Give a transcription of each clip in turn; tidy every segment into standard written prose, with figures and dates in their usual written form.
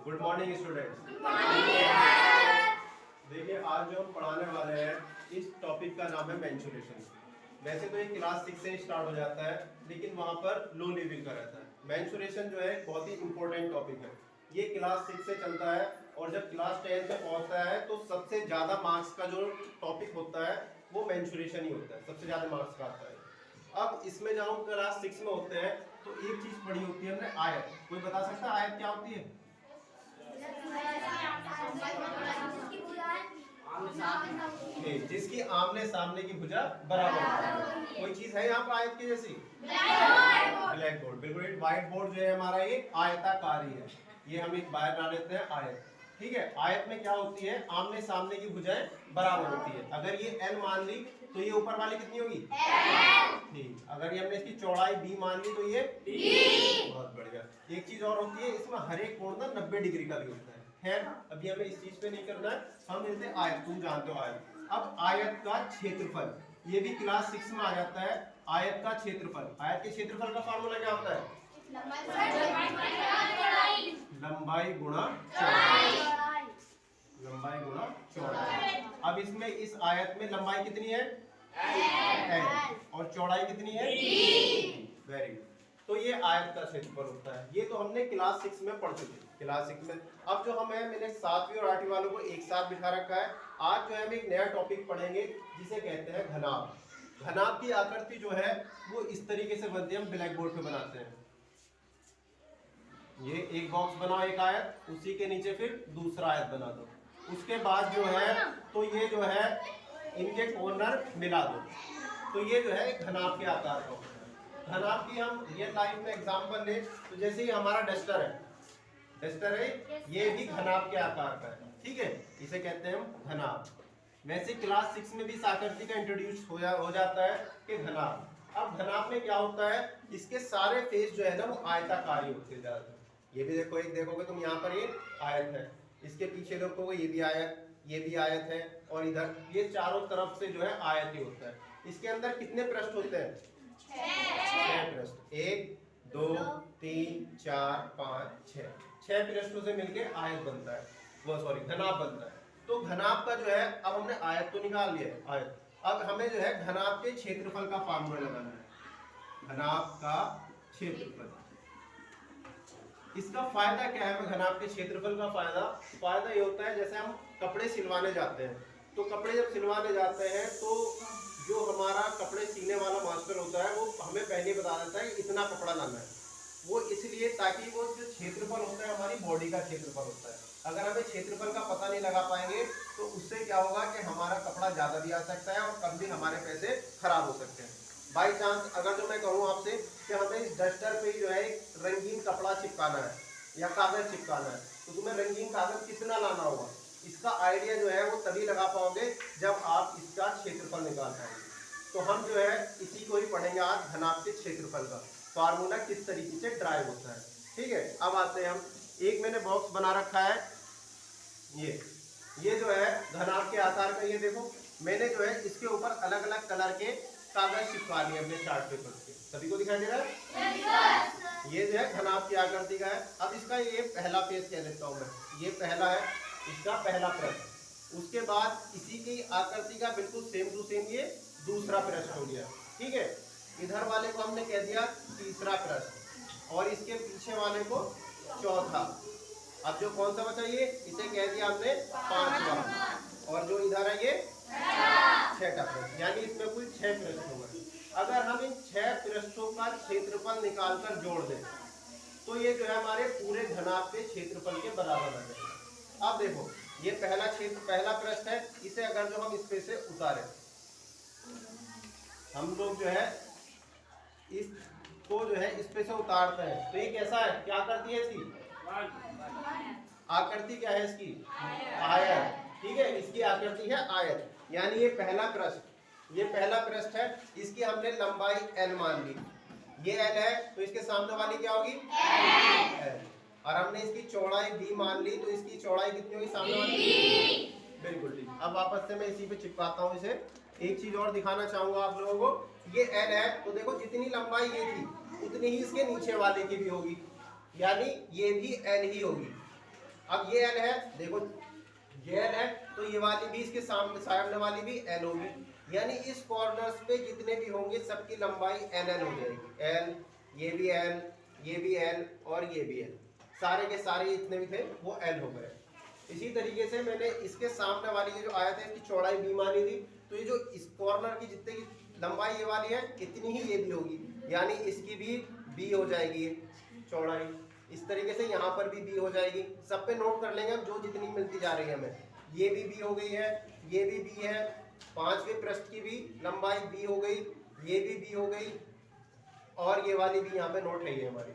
Good morning students. देखिए आज जो हम पढ़ाने वाले हैं इस टॉपिक का नाम है मेंस्ट्रुएशन। वैसे तो ये क्लास 6 से स्टार्ट हो जाता है लेकिन वहाँ पर लो लेवल का रहता है। मेंस्ट्रुएशन जो है बहुत ही इंपॉर्टेंट टॉपिक है। ये क्लास 6 से चलता है और जब क्लास 10 पे पहुँचता है तो सबसे ज़्यादा मार्क्स का जो टॉपिक होता है वो मेंस्ट्रुएशन ही होता है, सबसे ज़्यादा मार्क्स का आता है। अब इसमें जब हम क्लास 6 में होते हैं तो एक चीज़ पढ़ी होती है हमने, आयत। कोई बता सकता है आयत क्या होती है? जिसकी आमने सामने की भुजा बराबर होती है। कोई चीज है यहाँ पर आयत की जैसी? Black board. बिल्कुल, व्हाइट बोर्ड जो है हमारा ये आयताकारी है। ये हम एक बाहर बना लेते हैं आयत। ठीक है, आयत में क्या होती है? आमने सामने की भुजाएं बराबर होती है। अगर ये n मान ली तो ये ऊपर वाली कितनी होगी? ठीक। अगर ये हमने इसकी चौड़ाई b मान ली तो ये d। बहुत बढ़िया। एक चीज और होती है, इसमें हर एक कोण ना 90 डिग्री का भी होता है। खैर अभी हमें इस चीज पे नहीं करना है, हम लेते हैं आयत। तुम जानते हो आयत। अब आयत का क्षेत्रफल, ये भी क्लास 6 में आ जाता है। आयत का क्षेत्रफल, आयत के क्षेत्रफल का फार्मूला क्या होता है? लंबाई गुणा चौड़ाई। लंबाई गुणा चौड़ाई। अब इसमें इस आयत में लंबाई कितनी है? l। और चौड़ाई कितनी है? d। Very good. तो ये आयत का क्षेत्रफल होता है। ये तो हमने क्लास 6 में पढ़ चुके। क्लास 6 में अब जो हम है, मैंने 7वीं और 8वीं वालों को एक साथ बिठा रखा है। आज जो है हम एक नया टॉपिक पढ़ेंगे जिसे कहते हैं घनाभ। घनाभ की आकृति जो है वो इस तरीके से बनती है, हम ब्लैक बोर्ड पे बनाते हैं। ये एक बॉक्स बनाओ, एक आयत, उसी के नीचे फिर दूसरा आयत बना दो। उसके बाद जो है तो ये जो है इनके कॉर्नर मिला दो, तो ये जो है घनाभ के आकार का होता है। घनाभ की हम रियल लाइफ में एग्जांपल ले तो जैसे ही हमारा डस्टर है, डस्टर है, ये भी घनाभ के आकार का है। ठीक है, इसे कहते हैं हम घनाभ। वैसे क्लास 6 में भी इस आकृति का इंट्रोड्यूस हो जाता है कि घनाभ। अब घनाभ में क्या होता है, इसके सारे फेस जो है ना वो आयताकारी होते हैं ज्यादातर। ये भी देखो, एक देखोगे तुम यहाँ पर ये आयत है, इसके पीछे देखोगे ये भी आयत, ये भी आयत है, और इधर ये चारों तरफ से जो है आयत ही होता है। इसके अंदर कितने पृष्ठ होते हैं? 6 पृष्ठ। 1 2 3 4 5 6 6 पृष्ठों से मिलके आयत बनता है, वो सॉरी घनाभ बनता है। तो घनाभ का जो है, अब हमने आयत तो निकाल लिया है आयत, अब हमें जो है घनाभ के क्षेत्रफल का फार्मूला लगाना है। घनाभ का क्षेत्रफल, इसका फायदा क्या है? घनाभ के क्षेत्रफल का फायदा ये होता है, जैसे हम कपड़े सिलवाने जाते हैं तो कपड़े जब सिलवाने जाते हैं तो जो हमारा कपड़े सीने वाला मास्टर होता है वो हमें पहले बता देता है कि इतना कपड़ा लाना है। वो इसलिए ताकि वो जो क्षेत्रफल होता है हमारी बॉडी का क्षेत्रफल होता है। अगर हमें क्षेत्रफल का पता नहीं लगा पाएंगे तो उससे क्या होगा कि हमारा कपड़ा ज्यादा भी आ सकता है और कभी हमारे पैसे खराब हो सकते हैं। बाई चांस अगर जो मैं कहूँ आपसे कि हमें इस डस्टर पे जो है रंगीन कपड़ा चिपकाना है या कागज चिपकाना है, तो तुम्हें रंगीन कागज कितना लाना होगा? इसका आइडिया जो है वो तभी लगा पाओगे जब आप इसका क्षेत्रफल निकाल पाएंगे। तो हम जो है इसी को ही पढ़ेंगे आज, घनाभ के क्षेत्रफल का फार्मूला किस तरीके से ड्राइव होता है। ठीक है, अब आते हैं हम, एक मैंने बॉक्स बना रखा है, ये जो है घनाभ के आकार का। ये देखो मैंने जो है इसके ऊपर अलग अलग कलर के कागज चिपका लिए अपने चार्ट पेपर पे। सभी को दिखाई दे रहा है? ये जो है घनाभ की आकृति का है। अब इसका ये पहला पेज कह देता हूँ मैं, ये पहला है, इसका पहला पृष्ठ। उसके बाद इसी की आकृति का बिल्कुल सेम टू सेम ये दूसरा पृष्ठ हो गया। ठीक है, इधर वाले को हमने कह दिया तीसरा पृष्ठ और इसके पीछे वाले को चौथा। अब जो कौन सा बचा ये, इसे कह दिया हमने पांचवा, और जो इधर है ये छठा पृष्ठ, यानी इसमें कुल 6 पृष्ठ होंगे। अगर हम इन 6 पृष्ठों का क्षेत्रफल निकालकर जोड़ दें तो ये जो है हमारे पूरे घनाभ के क्षेत्रफल के बराबर आ जाएगा। अब देखो ये पहला पृष्ठ है, इसे अगर जो हम इस पे से उतारें, हम लोग जो है इसको जो है इस पे से उतारते हैं तो ये कैसा है? क्या आकृति है इसकी? आकृति क्या है इसकी? आयत। ठीक है, इसकी आकृति है आयत, यानी ये पहला पृष्ठ है। इसकी हमने लंबाई l मान ली, ये l है तो इसके सामने वाली क्या होगी? l। और हमने इसकी चौड़ाई b मान ली तो इसकी चौड़ाई कितनी होगी सामने वाली? बिल्कुल ठीक। अब वापस से मैं इसी पे चिपकाता हूँ इसे। एक चीज और दिखाना चाहूंगा आप लोगों को, ये l है तो देखो जितनी लंबाई ये थी उतनी ही इसके नीचे वाले की भी होगी, यानी ये भी l ही होगी। अब ये एल है, देखो ये एल है, तो ये वाली भी इसके सामने वाली भी एल होगी, यानी इस कॉर्नर्स पे जितने भी होंगे सबकी लंबाई एल एल हो जाएगी। एल, ये भी एल, ये भी एल और ये भी एल, सारे के सारे जितने भी थे वो एल हो गए। इसी तरीके से मैंने इसके सामने वाली ये जो आयत है इसकी चौड़ाई बी मानी थी, तो ये जो इस कॉर्नर की जितने की लंबाई ये वाली है इतनी ही ये भी होगी, यानी इसकी भी बी हो जाएगी चौड़ाई। इस तरीके से यहाँ पर भी बी हो जाएगी। सब पे नोट कर लेंगे हम जो जितनी मिलती जा रही है हमें। ये भी बी हो गई है, ये भी बी है, पांचवें पृष्ठ की भी लंबाई बी हो गई, ये भी बी हो गई और ये वाली भी यहाँ पे नोट है ये हमारी।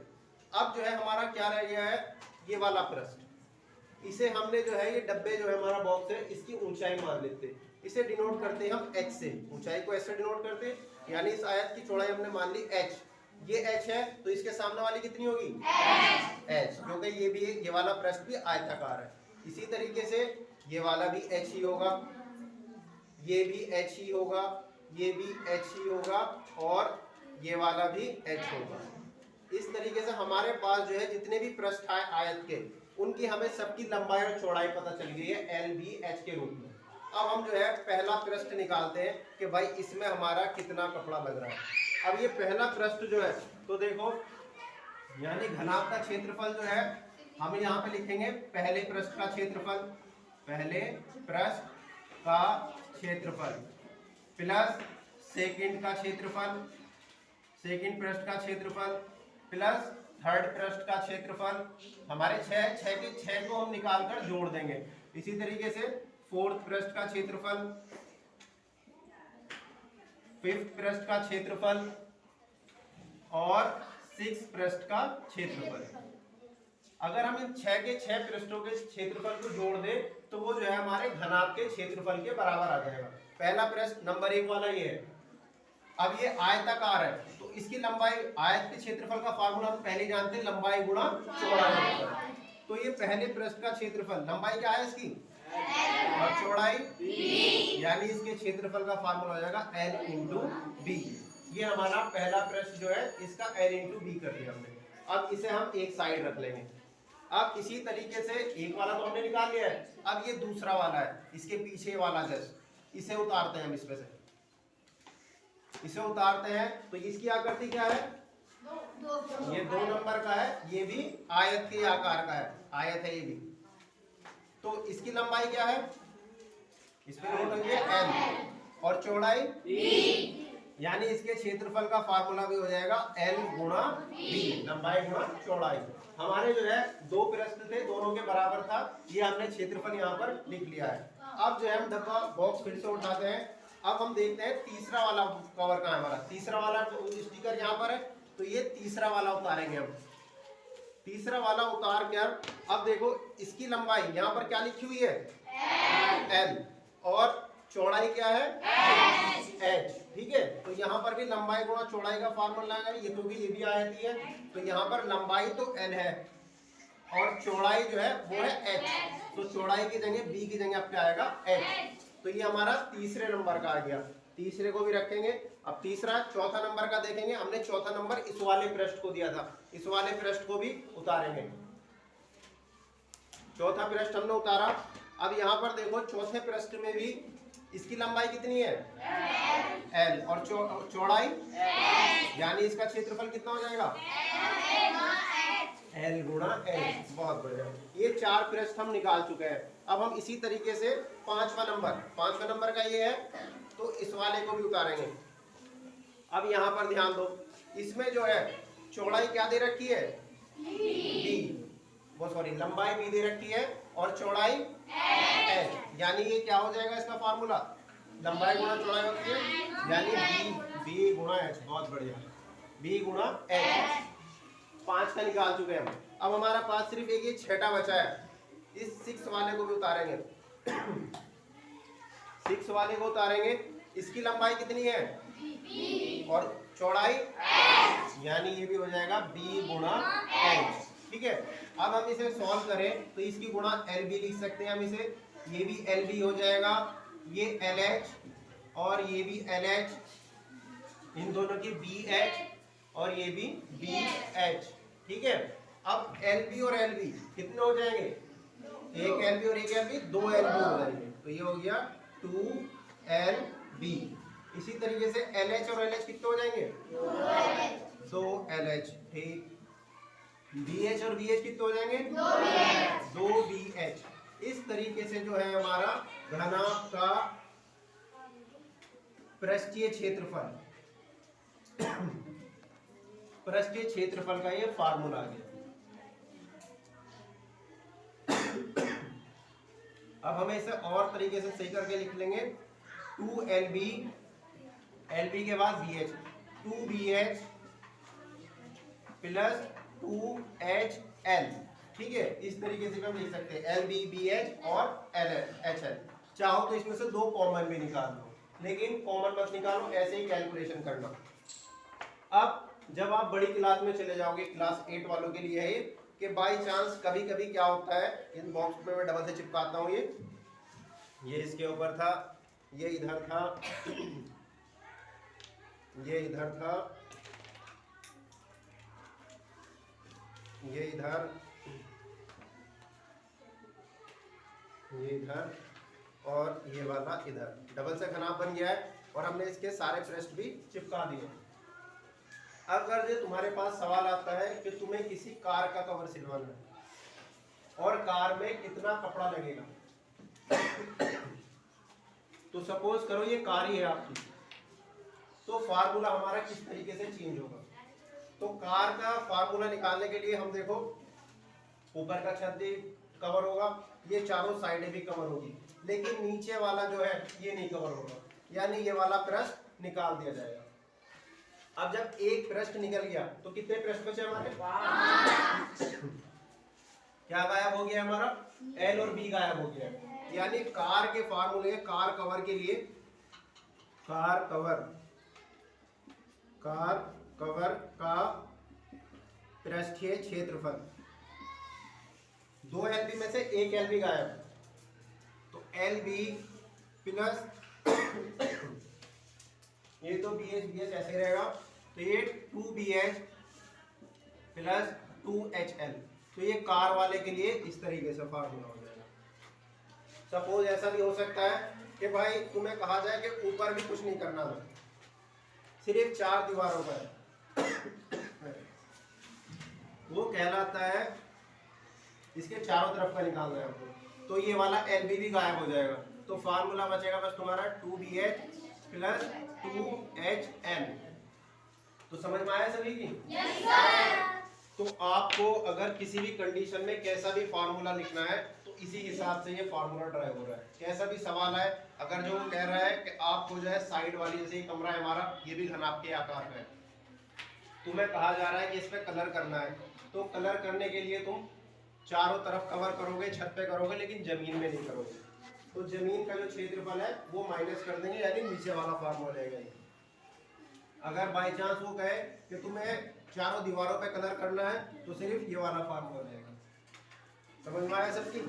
अब जो है हमारा क्या रह गया है, ये वाला पृष्ठ, इसे हमने जो है ये डब्बे जो है हमारा बॉक्स है इसकी ऊंचाई मान लेते हैं। इसे डिनोट करते हैं हम h से, ऊंचाई को ऐसे डिनोट करते हैं, यानी इस आयत की चौड़ाई हमने मान ली h, ये h है तो इसके सामने वाली कितनी होगी h, क्योंकि ये भी ये वाला पृष्ठ भी आयताकार है। इसी तरीके से ये वाला भी h ही होगा, ये भी h ही होगा, ये भी h ही होगा और ये वाला भी h होगा। इस तरीके से हमारे पास जो है जितने भी पृष्ठ आए आयत के, उनकी हमें सबकी लंबाई और चौड़ाई पता चल गई है एल बी एच के रूप में। अब हम जो है पहला पृष्ठ निकालते हैं कि भाई इसमें हमारा कितना कपड़ा लग रहा है। अब ये पहला पृष्ठ जो है तो देखो, यानी घनाभ का क्षेत्रफल जो है हम यहाँ पे लिखेंगे पहले पृष्ठ का क्षेत्रफल, पहले पृष्ठ का क्षेत्रफल प्लस सेकंड का क्षेत्रफल, सेकंड पृष्ठ का क्षेत्रफल प्लस थर्ड पृष्ठ का क्षेत्रफल। हमारे छह के छह को हम निकाल कर जोड़ देंगे। इसी तरीके से फोर्थ पृष्ठ का क्षेत्रफल, फिफ्थ पृष्ठ का क्षेत्रफल और सिक्स पृष्ठ का क्षेत्रफल। अगर हम इन छह के छह पृष्ठों के क्षेत्रफल को जोड़ दें तो वो जो है हमारे घनाभ के क्षेत्रफल के बराबर आ जाएगा। पहला पृष्ठ नंबर 1 वाला ये है। अब ये आयताकार है तो इसकी लंबाई, आयत के क्षेत्रफल का फार्मूला हम पहले जानते हैं, लंबाई गुणा चौड़ाई। तो ये पहले पृष्ठ का क्षेत्रफल, लंबाई क्या है इसकी और चौड़ाई b, यानी इसके क्षेत्रफल का फार्मूला हो जाएगा l इंटू बी। ये हमारा पहला पृष्ठ जो है इसका l इंटू बी कर दिया हमने। अब इसे हम एक साइड रख लेंगे। अब इसी तरीके से एक वाला तो हमने निकाल लिया है, अब ये दूसरा वाला है, इसके पीछे वाला जस्ट इसे उतारते हैं हम इसमें से, इसे उतारते हैं तो इसकी आकृति क्या है, ये 2 नंबर का है, ये भी आयत के आकार का है, आयत है ये भी। तो इसकी लंबाई क्या है, इसमें नोट होंगे l और चौड़ाई b, यानी इसके क्षेत्रफल का फार्मूला भी हो जाएगा l गुणा b, लंबाई गुणा चौड़ाई। हमारे जो है 2 पृष्ठ थे, दोनों के बराबर था, ये हमने क्षेत्रफल यहाँ पर लिख लिया है। अब जो है हम डब्बा बॉक्स फिर से उठाते हैं। अब हम देखते हैं तीसरा वाला कवर कहाँ है हमारा, तीसरा वाला स्टिकर यहाँ पर है, तो ये तीसरा वाला उतारेंगे हम। तीसरा वाला उतार कर अब देखो इसकी लंबाई यहाँ पर क्या लिखी हुई है l और चौड़ाई क्या है h, ठीक है। तो यहाँ पर भी लंबाई गुणा चौड़ाई का फार्मूला लगाएंगे, ये क्योंकि ये भी आयती है तो यहाँ पर लंबाई तो l है और चौड़ाई जो है वो है h, तो चौड़ाई की जगह b की जगह अब क्या आएगा h। तो ये हमारा तीसरे नंबर का आ गया, तीसरे को भी रखेंगे। अब तीसरा, चौथा नंबर का देखेंगे, हमने चौथा नंबर इस वाले पृष्ठ को दिया था, इस वाले पृष्ठ को भी उतारेंगे। चौथा पृष्ठ हमने उतारा। अब यहाँ पर देखो चौथे पृष्ठ में भी इसकी लंबाई कितनी है l और चौड़ाई यानी इसका क्षेत्रफल कितना हो जाएगा l गुणा h। बहुत बढ़िया, ये 4 पृष्ठ हम निकाल चुके हैं। अब हम इसी तरीके से पांचवा नंबर का ये है, तो इस वाले को भी उतारेंगे। अब यहाँ पर ध्यान दो, इसमें जो है चौड़ाई क्या दे रखी है b, वो सॉरी लंबाई b दे रखी है और चौड़ाई h, यानी ये क्या हो जाएगा इसका फार्मूला, लंबाई गुणा चौड़ाई होती है यानी b गुणा h। बहुत बढ़िया, b गुणा h। 5 का निकाल चुके हैं हम। अब हमारा पास सिर्फ एक ये छठा बचा है, इस 6 वाले को भी उतारेंगे। 6 वाले को उतारेंगे, इसकी लंबाई कितनी है और चौड़ाई यानी ये भी हो जाएगा b गुणा h, ठीक है। अब हम इसे सॉल्व करें तो इसकी गुणा lb लिख सकते हैं हम इसे, ये भी lb हो जाएगा, ये lh और ये भी lh, इन दोनों की bh और ये भी bh, ठीक है। अब lb और lb कितने हो जाएंगे एक एल बी और एक एल बी, 2 एल बी हो जाएंगे, तो ये हो गया 2 LB। इसी तरीके से LH और LH कितने हो जाएंगे? 2 LH। ठीक। BH और BH कितने हो जाएंगे? 2 BH। इस तरीके से जो है हमारा घनाभ का पृष्ठीय क्षेत्रफल पृष्ठीय क्षेत्रफल का ये फार्मूला आ गया। अब हमें इसे और तरीके से सही करके लिख लेंगे। 2LB, LB के बाद BH, 2BH प्लस 2HL। ठीक है, इस तरीके से भी हम लिख सकते हैं LB, BH और HL। चाहो तो इसमें से 2 कॉमन भी निकाल लो, लेकिन कॉमन मत निकालो, ऐसे ही कैलकुलेशन करना। अब जब आप बड़ी क्लास में चले जाओगे, क्लास 8 वालों के लिए है ये, कि बाई चांस कभी कभी क्या होता है, इन बॉक्स में मैं डबल से चिपकाता हूँ, ये इसके ऊपर था, ये इधर था, ये इधर था, ये इधर, ये इधर और ये वाला इधर, डबल से घनाभ बन गया है और हमने इसके सारे पृष्ठ भी चिपका दिए। अगर जो तुम्हारे पास सवाल आता है कि तुम्हें किसी कार का कवर सिलवाना है और कार में कितना कपड़ा लगेगा, तो सपोज करो ये कार ही है आपकी, तो फार्मूला हमारा किस तरीके से चेंज होगा। तो कार का फार्मूला निकालने के लिए हम देखो, ऊपर का छत भी कवर होगा, ये चारों साइडें भी कवर होगी, लेकिन नीचे वाला जो है ये नहीं कवर होगा, यानी ये वाला पृष्ठ निकाल दिया जाएगा। अब जब एक पृष्ठ निकल गया तो कितने पृष्ठ बचे हमारे? 5। क्या गायब हो गया हमारा? L और B गायब हो गया। यानी कार के फार्मूले, कार कवर के लिए, कार कवर का पृष्ठीय क्षेत्रफल, 2 LB में से 1 LB गायब, तो LB प्लस ये तो BH ऐसे रहेगा, तो ये 2BH प्लस 2HL। तो ये कार वाले के लिए इस तरीके से फार्मूला हो जाएगा। सपोज ऐसा भी हो सकता है कि भाई तुम्हें कहा जाए कि ऊपर भी कुछ नहीं करना है, सिर्फ 4 दीवारों पर, वो कहलाता है इसके चारों तरफ का निकालना है आपको, तो ये वाला LB भी गायब हो जाएगा। तो फार्मूला बचेगा बस तुम्हारा 2BH प्लस 2HL। तो समझ में आया सभी की? yes, तो आपको अगर किसी भी कंडीशन में कैसा भी फार्मूला लिखना है तो इसी हिसाब से ये फार्मूला ड्राइव हो रहा है। कैसा भी सवाल है, अगर जो कह रहा है कि आपको जो है साइड वाली, जैसे ये कमरा है हमारा, ये भी घनाभ के आकार का है, तुम्हें कहा जा रहा है कि इस पे कलर करना है, तो कलर करने के लिए तुम चारों तरफ कवर करोगे, छत पे करोगे, लेकिन जमीन में नहीं करोगे, तो जमीन का जो क्षेत्रफल है वो माइनस कर देंगे, यानी नीचे वाला फार्मूला रहेगा ये। अगर बाई चांस वो कहे कि तुम्हें चारों दीवारों पे कलर करना है, तो सिर्फ ये वाला फार्मूला रहेगा। समझ में आया सबकी?